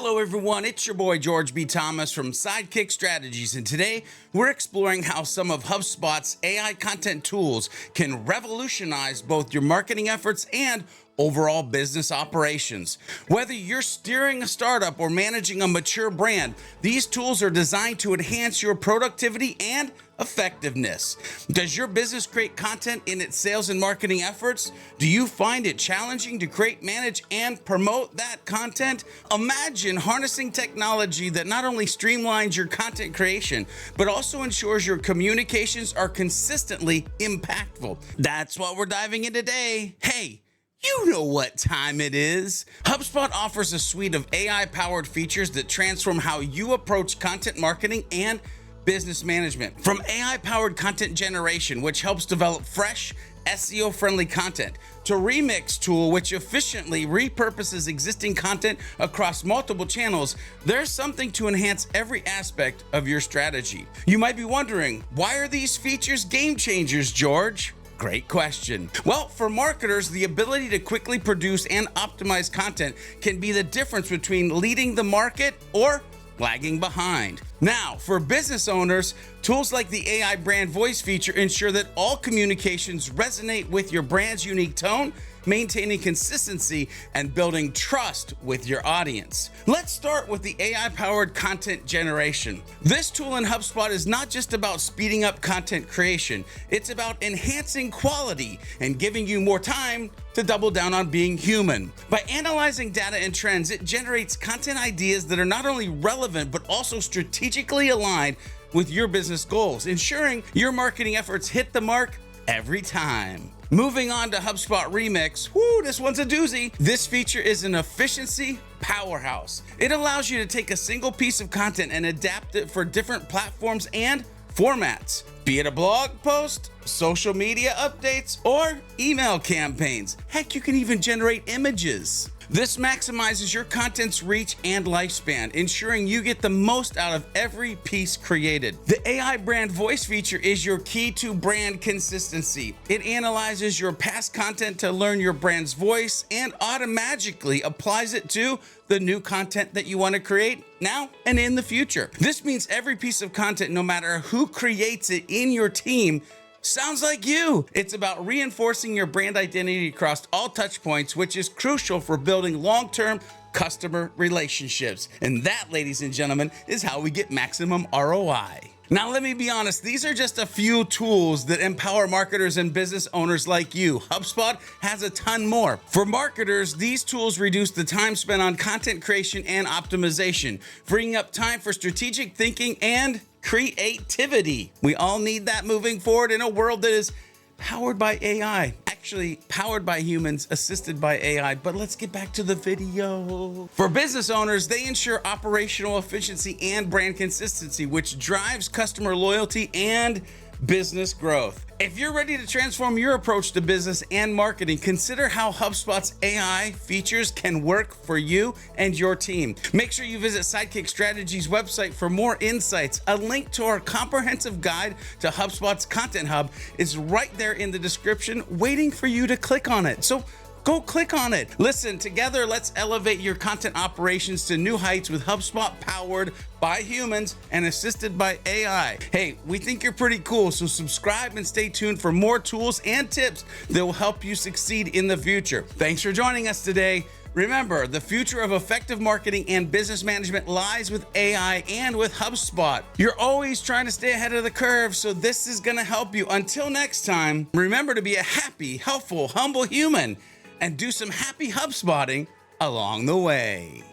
Hello everyone, it's your boy George B. Thomas from Sidekick Strategies, and today we're exploring how some of HubSpot's AI content tools can revolutionize both your marketing efforts and overall business operations. Whether you're steering a startup or managing a mature brand, these tools are designed to enhance your productivity and effectiveness. Does your business create content in its sales and marketing efforts? Do you find it challenging to create, manage, and promote that content? Imagine harnessing technology that not only streamlines your content creation, but also ensures your communications are consistently impactful. That's what we're diving in today. Hey, you know what time it is. HubSpot offers a suite of AI-powered features that transform how you approach content marketing and business management. From AI-powered content generation, which helps develop fresh, SEO-friendly content, to Remix tool, which efficiently repurposes existing content across multiple channels, there's something to enhance every aspect of your strategy. You might be wondering, why are these features game changers, George? Great question. Well, for marketers, the ability to quickly produce and optimize content can be the difference between leading the market or lagging behind. Now, for business owners, tools like the AI brand voice feature ensure that all communications resonate with your brand's unique tone, maintaining consistency and building trust with your audience. Let's start with the AI-powered content generation. This tool in HubSpot is not just about speeding up content creation, it's about enhancing quality and giving you more time to double down on being human. By analyzing data and trends, it generates content ideas that are not only relevant, but also strategically aligned with your business goals, ensuring your marketing efforts hit the mark every time. Moving on to HubSpot Remix, this one's a doozy. This feature is an efficiency powerhouse. It allows you to take a single piece of content and adapt it for different platforms and formats, be it a blog post, social media updates, or email campaigns. Heck, you can even generate images. This maximizes your content's reach and lifespan, ensuring you get the most out of every piece created. The AI brand voice feature is your key to brand consistency. It analyzes your past content to learn your brand's voice and automatically applies it to the new content that you want to create now and in the future. This means every piece of content, no matter who creates it in your team, sounds like you. It's about reinforcing your brand identity across all touch points, which is crucial for building long-term customer relationships. And that, ladies and gentlemen, is how we get maximum ROI. Now, let me be honest, these are just a few tools that empower marketers and business owners like you. HubSpot has a ton more. For marketers, these tools reduce the time spent on content creation and optimization, freeing up time for strategic thinking and creativity. We all need that moving forward in a world that is powered by AI. Actually, powered by humans, assisted by AI. But let's get back to the video. For business owners, they ensure operational efficiency and brand consistency, which drives customer loyalty and business growth. If you're ready to transform your approach to business and marketing, consider how HubSpot's AI features can work for you and your team. Make sure you visit Sidekick Strategies' website for more insights. A link to our comprehensive guide to HubSpot's Content Hub is right there in the description, waiting for you to click on it. So go click on it. Listen, together, let's elevate your content operations to new heights with HubSpot powered by humans and assisted by AI. Hey, we think you're pretty cool, so subscribe and stay tuned for more tools and tips that will help you succeed in the future. Thanks for joining us today. Remember, the future of effective marketing and business management lies with AI and with HubSpot. You're always trying to stay ahead of the curve, so this is gonna help you. Until next time, remember to be a happy, helpful, humble human and do some happy HubSpotting along the way.